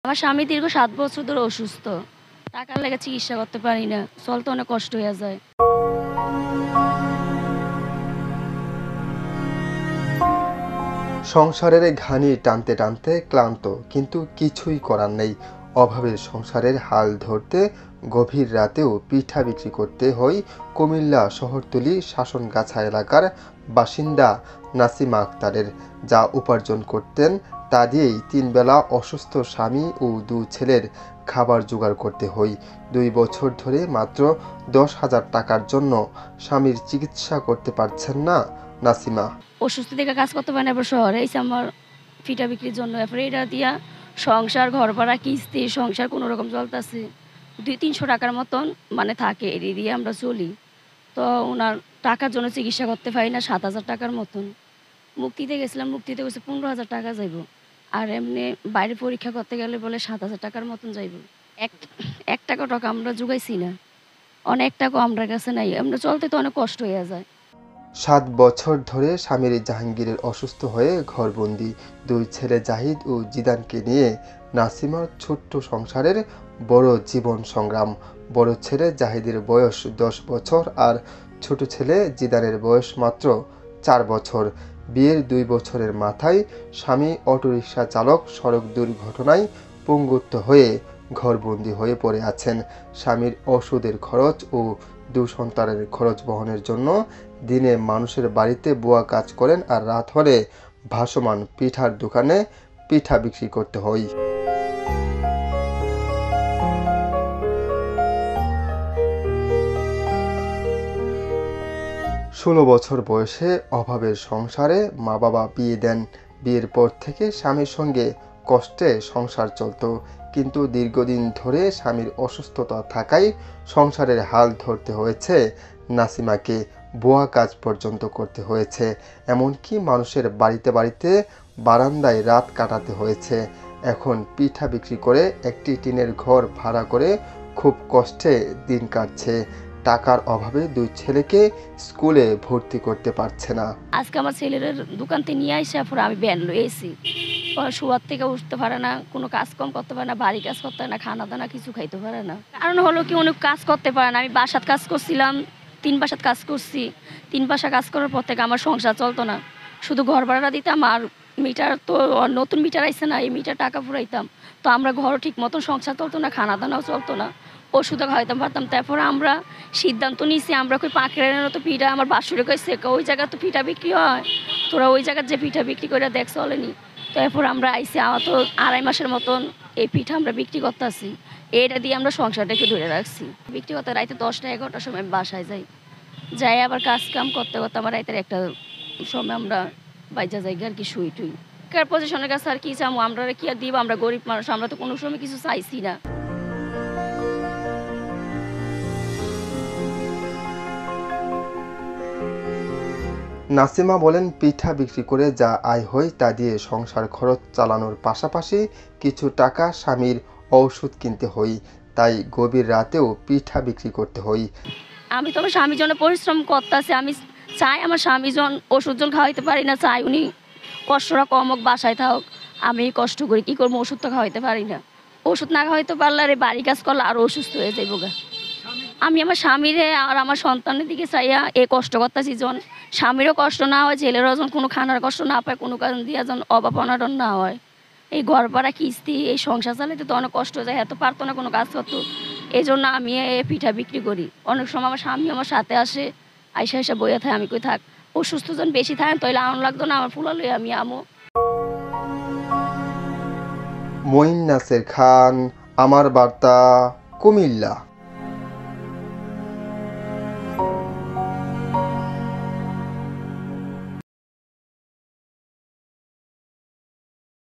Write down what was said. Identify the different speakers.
Speaker 1: আমার স্বামী দীর্ঘ ৭ বছর ধরে অসুস্থ। টাকার লেগে চিকিৎসা করতে পারি না। চলতে অনেক কষ্ট হয়ে যায়।
Speaker 2: সংসারের ঘানি টানতে টানতে ক্লান্ত, কিন্তু কিছুই করার নেই। অভাবের সংসারের হাল ধরতে গভীর রাতেও পিঠা বিক্রি করতে হয় কুমিল্লা শহরতলি শাসনগাছা এলাকার বাসিন্দা নাসিমা আক্তারের। যা উপার্জন করতেন তা দিয়েই ৩ বেলা অসুস্থ স্বামী ও ২ ছেলের খাবার জোগাড় করতে হয়। ২ বছর ধরে মাত্র ১০,০০০ টাকার জন্য স্বামীর চিকিৎসা করতে পারছেন না নাসিমা।
Speaker 1: অসুস্থ থেকে কাজ করতে পারি না, এবার শহরে এসে আমার পিঠা বিক্রির জন্য। এরপরে এটা দিয়া সংসার, ঘর ভাড়া, কিস্তি, সংসার কোনো রকম চলতেছে। ২00-৩০০ টাকার মতন মানে থাকে, এটি দিয়ে আমরা চলি। তো ওনার টাকার জন্য চিকিৎসা করতে পারি না, ৭,০০০ টাকার মতন। মুক্তিতে গেছিলাম, মুক্তিতে গেছে ১৫,০০০ টাকা যাইব। আর এমনি বাইরে পরীক্ষা করতে গেলে বলে ৭,০০০ টাকার মতন যাইব। এক টাকা আমরা জোগাইছি না, অনেক টাকা আমার কাছে নাই। আমরা চলতে তো অনেক কষ্ট হয়ে যায়।
Speaker 2: ৭ বছর ধরে স্বামীর জাহাঙ্গীরের অসুস্থ হয়ে ঘরবন্দি ২ ছেলে জাহিদ ও জিদানকে নিয়ে নাসিমার ছোট্ট সংসারের বড় জীবন সংগ্রাম। বড় ছেলে জাহিদের বয়স ১০ বছর আর ছোট ছেলে জিদানের বয়স মাত্র ৪ বছর। বিয়ের ২ বছরের মাথায় স্বামী অটোরিকশা চালক সড়ক দুর্ঘটনায় পঙ্গুত্ব হয়ে ঘরবন্দি হয়ে পড়ে আছেন। স্বামীর ওষুধের খরচ ও ২ সন্তানের খরচ বহনের জন্য দিনে মানুষের বাড়িতে বুয়া কাজ করেন, আর রাত হলে ভাসমান পিঠার দোকানে পিঠা বিক্রি করতে হয়। ১৬ বছর বয়সে অভাবের সংসারে মা বাবা বিয়ে দেন। বিয়ের পর থেকে স্বামীর সঙ্গে কষ্টে সংসার চলত, কিন্তু দীর্ঘদিন ধরে স্বামীর অসুস্থতা থাকায় সংসারের হাল ধরতে হয়েছে নাসিমাকে। বুয়া কাজ পর্যন্ত করতে হয়েছে, এমনকি মানুষের বাড়িতে বাড়িতে বারান্দায় রাত কাটাতে হয়েছে। এখন পিঠা বিক্রি করে একটি টিনের ঘর ভাড়া করে খুব কষ্টে দিন কাটছে। টাকার অভাবে ২ ছেলেকে স্কুলে ভর্তি করতে পারছে না।
Speaker 1: আজকে আমার ছেলের দোকানতে নিয়ে আসে, পরে আমি ব্যান লয়েছি। শোয়ার থেকে উঠতে পারে না, কোনো কাজ কম করতে পারে না, বাড়ি কাজ করতে পারে না, খানা দানা কিছু খাইতে পারে না। কারণ হলো কি, অনেক কাজ করতে পারে না। আমি বাসাত কাজ করছিলাম, ৩ বাসাত কাজ করছি। ৩ বাসা কাজ করার পর থেকে আমার সংসার চলতো না। শুধু ঘর ভাড়া দিতাম, আর মিটার তো নতুন মিটার আইসে না, এই মিটার টাকা ফুরাইতাম। তো আমরা ঘরও ঠিক মতন সংসার চলতো না, খানা দানাও চলতো না, ওষুধও খাইতাম পারতাম। তারপরে আমরা সিদ্ধান্ত নিয়েছি, আমরা কই পাঁকড়ানো তো পিঠা, আমার বাসুরে কইছে ওই জায়গায় তো পিঠা বিক্রি হয়, তোরা ওই জায়গার যে পিঠা বিক্রি করে দেখ চলেনি। তো এরপর আমরা আইসি, আমার তো ২.৫ মাসের মতন এই পিঠা আমরা বিক্রি করতেছি। এটা দিয়ে আমরা সংসারটা একটু ধরে রাখছি। বিক্রি করতে রাইতে ১০টা-১১টার সময় আমি বাসায় যাই আবার কাজ কাম করতে করতে আমার রাইতের একটা সময় আমরা বাইজা যাই আর কি, শুই টুই। পজিশনের কাছে আর কি চামো, আমরা কি আর দিব? আমরা গরিব মানুষ, আমরা তো কোনো সময় কিছু চাইছি না।
Speaker 2: নাসিমা বলেন, পিঠা বিক্রি করে যা আয় হয় তা দিয়ে সংসার খরচ চালানোর পাশাপাশি কিছু টাকা স্বামীর ঔষধ কিনতে হয়, তাই গভীর রাতেও পিঠা বিক্রি করতে হয়।
Speaker 1: আমি তো আমার স্বামীর জন্য পরিশ্রম করতেছি। আমি চাই আমার স্বামী জন ওষুধ জন খাওয়াইতে পারি না, চাই উনি কষ্টটা কম হোক, বাসায় থাকুক। আমি কষ্ট করি, কী করবো? ওষুধ তো খাওয়াইতে পারি না। ওষুধ না খাওয়াইতে পারলে আর বাড়ি কাজ করলে আরও অসুস্থ হয়ে যাইব গা। আমি আমার স্বামীরে আর আমার সন্তানের দিকে চাইয়া এ কষ্ট করতেছি, জন স্বামীরও কষ্ট না হয়, ছেলেরও যেন কোনো খানার কষ্ট না পায়, কোনো কারণ দিয়ে যেন অভাব অনাটন না হয়। এই ঘর ভাড়া, কিস্তি, এই সংসার চালাইতে তো অনেক কষ্ট যায়, এত পারতো না কোনো কাজ করতো। এই জন্য আমি পিঠা বিক্রি করি। অনেক সময় আমার স্বামী আমার সাথে আসে, আইসা বইয়া থাকে, আমি কই থাক, অসুস্থ জন বেশি থাকেন তাইলে আনন্দ লাগতো না, আমার ফুলা লই আমি আমো।
Speaker 2: মঈন নাসের খান, আমার বার্তা, কুমিল্লা।